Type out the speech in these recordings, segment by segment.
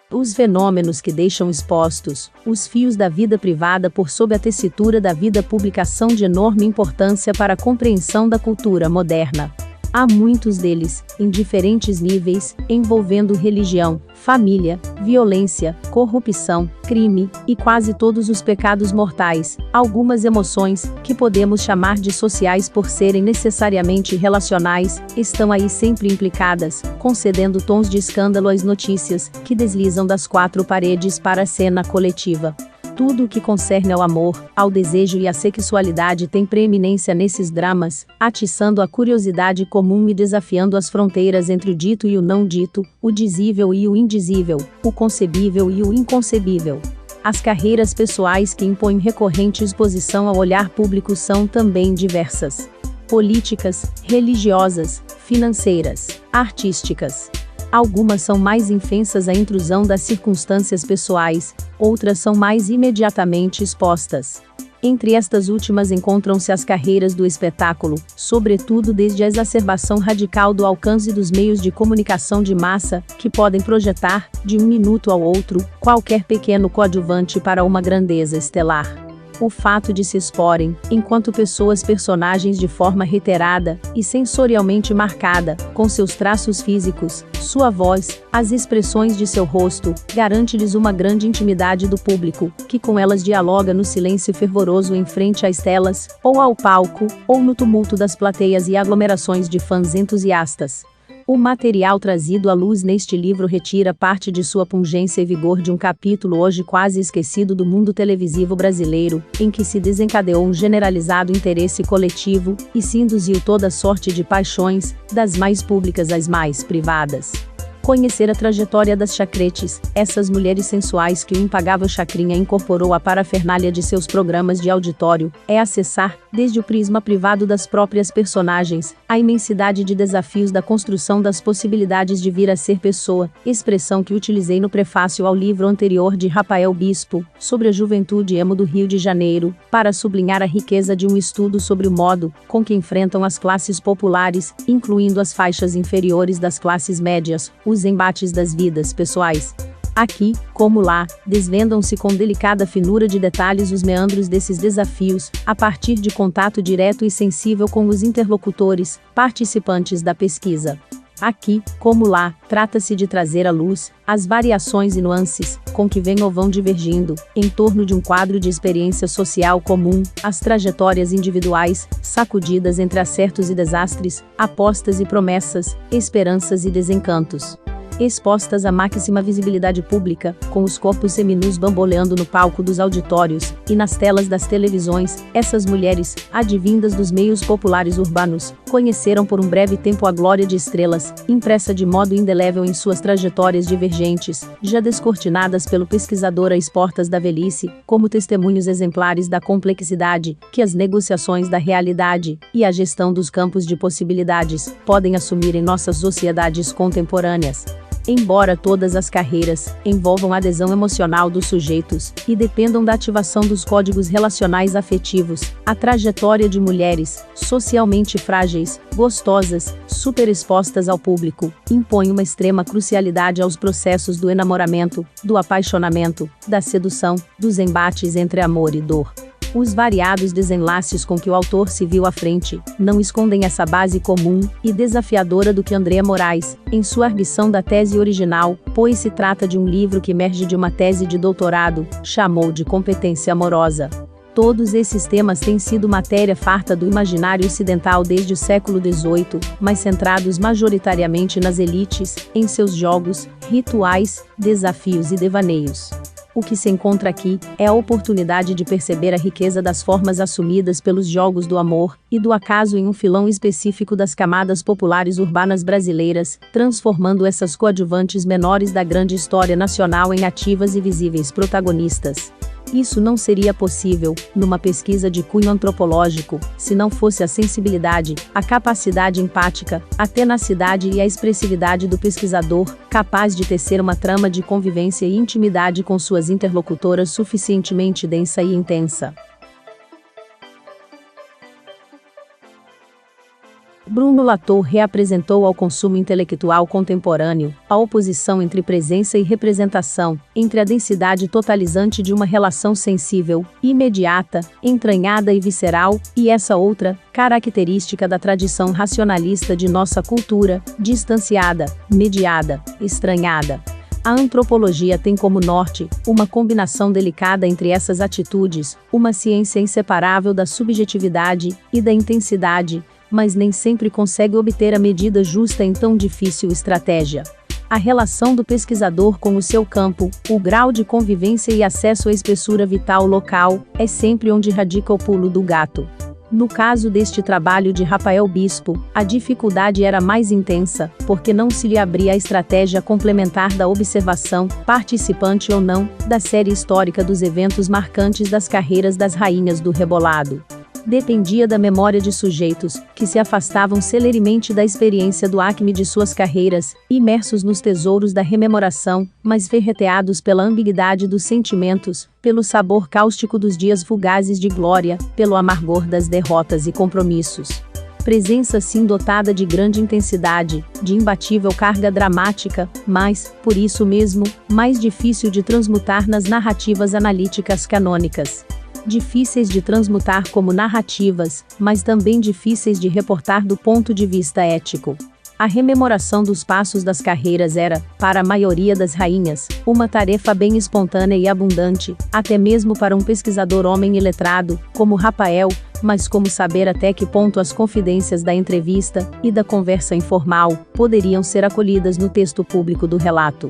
Os fenômenos que deixam expostos os fios da vida privada por sob a tessitura da vida pública são de enorme importância para a compreensão da cultura moderna. Há muitos deles, em diferentes níveis, envolvendo religião, família, violência, corrupção, crime, e quase todos os pecados mortais, algumas emoções, que podemos chamar de sociais por serem necessariamente relacionais, estão aí sempre implicadas, concedendo tons de escândalo às notícias, que deslizam das quatro paredes para a cena coletiva. Tudo o que concerne ao amor, ao desejo e à sexualidade tem preeminência nesses dramas, atiçando a curiosidade comum e desafiando as fronteiras entre o dito e o não dito, o dizível e o indizível, o concebível e o inconcebível. As carreiras pessoais que impõem recorrente exposição ao olhar público são também diversas: políticas, religiosas, financeiras, artísticas. Algumas são mais infensas à intrusão das circunstâncias pessoais, outras são mais imediatamente expostas. Entre estas últimas encontram-se as carreiras do espetáculo, sobretudo desde a exacerbação radical do alcance dos meios de comunicação de massa, que podem projetar, de um minuto ao outro, qualquer pequeno coadjuvante para uma grandeza estelar. O fato de se exporem, enquanto personagens de forma reiterada e sensorialmente marcada, com seus traços físicos, sua voz, as expressões de seu rosto, garante-lhes uma grande intimidade do público, que com elas dialoga no silêncio fervoroso em frente às telas, ou ao palco, ou no tumulto das plateias e aglomerações de fãs entusiastas. O material trazido à luz neste livro retira parte de sua pungência e vigor de um capítulo hoje quase esquecido do mundo televisivo brasileiro, em que se desencadeou um generalizado interesse coletivo, e se induziu toda sorte de paixões, das mais públicas às mais privadas. Conhecer a trajetória das chacretes, essas mulheres sensuais que o impagável Chacrinha incorporou à parafernália de seus programas de auditório, é acessar, desde o prisma privado das próprias personagens, a imensidade de desafios da construção das possibilidades de vir a ser pessoa, expressão que utilizei no prefácio ao livro anterior de Rafael Bispo, sobre a juventude emo do Rio de Janeiro, para sublinhar a riqueza de um estudo sobre o modo com que enfrentam as classes populares, incluindo as faixas inferiores das classes médias, os embates das vidas pessoais. Aqui, como lá, desvendam-se com delicada finura de detalhes os meandros desses desafios, a partir de contato direto e sensível com os interlocutores, participantes da pesquisa. Aqui, como lá, trata-se de trazer à luz as variações e nuances com que vêm ou vão divergindo, em torno de um quadro de experiência social comum, as trajetórias individuais, sacudidas entre acertos e desastres, apostas e promessas, esperanças e desencantos. Expostas à máxima visibilidade pública, com os corpos seminus bamboleando no palco dos auditórios e nas telas das televisões, essas mulheres, advindas dos meios populares urbanos, conheceram por um breve tempo a glória de estrelas, impressa de modo indelével em suas trajetórias divergentes, já descortinadas pelo pesquisador às portas da velhice, como testemunhos exemplares da complexidade que as negociações da realidade e a gestão dos campos de possibilidades podem assumir em nossas sociedades contemporâneas. Embora todas as carreiras envolvam a adesão emocional dos sujeitos e dependam da ativação dos códigos relacionais afetivos, a trajetória de mulheres, socialmente frágeis, gostosas, superexpostas ao público, impõe uma extrema crucialidade aos processos do enamoramento, do apaixonamento, da sedução, dos embates entre amor e dor. Os variados desenlaces com que o autor se viu à frente, não escondem essa base comum e desafiadora do que Andréa Moraes, em sua arguição da tese original, pois se trata de um livro que emerge de uma tese de doutorado, chamou de competência amorosa. Todos esses temas têm sido matéria farta do imaginário ocidental desde o século XVIII, mas centrados majoritariamente nas elites, em seus jogos, rituais, desafios e devaneios. O que se encontra aqui é a oportunidade de perceber a riqueza das formas assumidas pelos jogos do amor e do acaso em um filão específico das camadas populares urbanas brasileiras, transformando essas coadjuvantes menores da grande história nacional em ativas e visíveis protagonistas. Isso não seria possível, numa pesquisa de cunho antropológico, se não fosse a sensibilidade, a capacidade empática, a tenacidade e a expressividade do pesquisador, capaz de tecer uma trama de convivência e intimidade com suas interlocutoras suficientemente densa e intensa. Bruno Latour reapresentou ao consumo intelectual contemporâneo a oposição entre presença e representação, entre a densidade totalizante de uma relação sensível, imediata, entranhada e visceral, e essa outra, característica da tradição racionalista de nossa cultura, distanciada, mediada, estranhada. A antropologia tem como norte uma combinação delicada entre essas atitudes, uma ciência inseparável da subjetividade e da intensidade, mas nem sempre consegue obter a medida justa em tão difícil estratégia. A relação do pesquisador com o seu campo, o grau de convivência e acesso à espessura vital local, é sempre onde radica o pulo do gato. No caso deste trabalho de Rafael Bispo, a dificuldade era mais intensa, porque não se lhe abria a estratégia complementar da observação, participante ou não, da série histórica dos eventos marcantes das carreiras das rainhas do rebolado. Dependia da memória de sujeitos, que se afastavam celeremente da experiência do acme de suas carreiras, imersos nos tesouros da rememoração, mas ferreteados pela ambiguidade dos sentimentos, pelo sabor cáustico dos dias fugazes de glória, pelo amargor das derrotas e compromissos. Presença sim dotada de grande intensidade, de imbatível carga dramática, mas, por isso mesmo, mais difícil de transmutar nas narrativas analíticas canônicas. Difíceis de transmutar como narrativas, mas também difíceis de reportar do ponto de vista ético. A rememoração dos passos das carreiras era, para a maioria das rainhas, uma tarefa bem espontânea e abundante, até mesmo para um pesquisador homem iletrado, como Rafael, mas como saber até que ponto as confidências da entrevista e da conversa informal poderiam ser acolhidas no texto público do relato.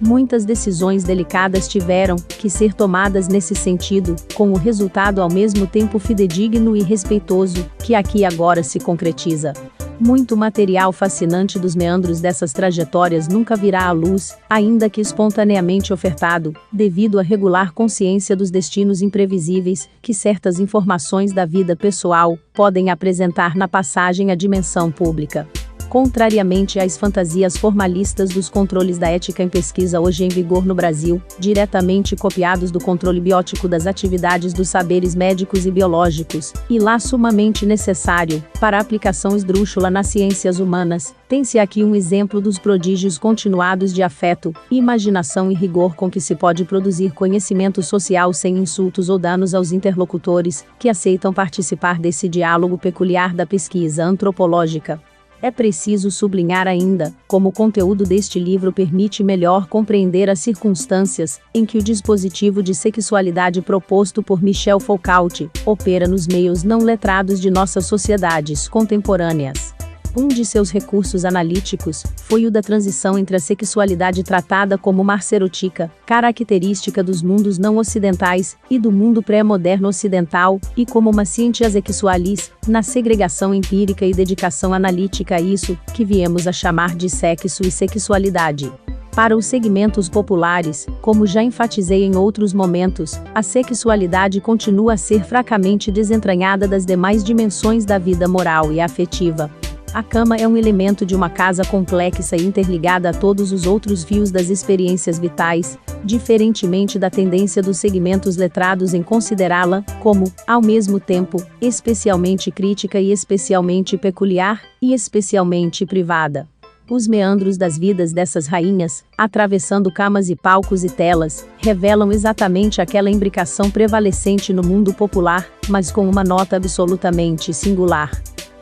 Muitas decisões delicadas tiveram que ser tomadas nesse sentido, com o resultado ao mesmo tempo fidedigno e respeitoso, que aqui e agora se concretiza. Muito material fascinante dos meandros dessas trajetórias nunca virá à luz, ainda que espontaneamente ofertado, devido à regular consciência dos destinos imprevisíveis que certas informações da vida pessoal podem apresentar na passagem à dimensão pública. Contrariamente às fantasias formalistas dos controles da ética em pesquisa hoje em vigor no Brasil, diretamente copiados do controle biótico das atividades dos saberes médicos e biológicos, e lá sumamente necessário, para a aplicação esdrúxula nas ciências humanas, tem-se aqui um exemplo dos prodígios continuados de afeto, imaginação e rigor com que se pode produzir conhecimento social sem insultos ou danos aos interlocutores, que aceitam participar desse diálogo peculiar da pesquisa antropológica. É preciso sublinhar ainda, como o conteúdo deste livro permite melhor compreender as circunstâncias em que o dispositivo de sexualidade proposto por Michel Foucault opera nos meios não letrados de nossas sociedades contemporâneas. Um de seus recursos analíticos foi o da transição entre a sexualidade tratada como marcerotica, característica dos mundos não ocidentais, e do mundo pré-moderno ocidental, e como uma scientia sexualis, na segregação empírica e dedicação analítica a isso, que viemos a chamar de sexo e sexualidade. Para os segmentos populares, como já enfatizei em outros momentos, a sexualidade continua a ser fracamente desentranhada das demais dimensões da vida moral e afetiva. A cama é um elemento de uma casa complexa e interligada a todos os outros fios das experiências vitais, diferentemente da tendência dos segmentos letrados em considerá-la como, ao mesmo tempo, especialmente crítica e especialmente peculiar, e especialmente privada. Os meandros das vidas dessas rainhas, atravessando camas e palcos e telas, revelam exatamente aquela imbricação prevalecente no mundo popular, mas com uma nota absolutamente singular.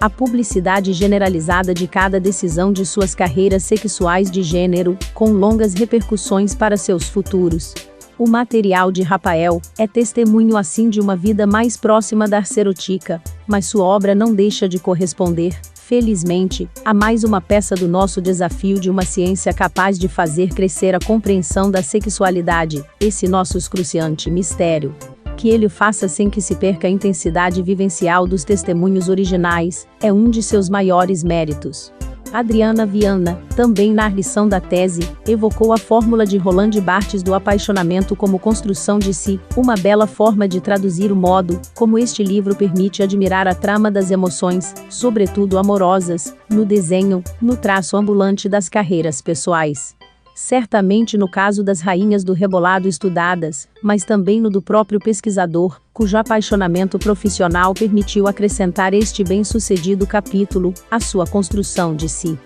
A publicidade generalizada de cada decisão de suas carreiras sexuais de gênero, com longas repercussões para seus futuros. O material de Rafael é testemunho assim de uma vida mais próxima da arcerotica, mas sua obra não deixa de corresponder, felizmente, a mais uma peça do nosso desafio de uma ciência capaz de fazer crescer a compreensão da sexualidade, esse nosso excruciante mistério. Que ele o faça sem que se perca a intensidade vivencial dos testemunhos originais, é um de seus maiores méritos. Adriana Viana, também na lição da tese, evocou a fórmula de Roland Barthes do apaixonamento como construção de si, uma bela forma de traduzir o modo como este livro permite admirar a trama das emoções, sobretudo amorosas, no desenho, no traço ambulante das carreiras pessoais. certamente no caso das rainhas do rebolado estudadas, mas também no do próprio pesquisador, cujo apaixonamento profissional permitiu acrescentar este bem-sucedido capítulo à sua construção de si.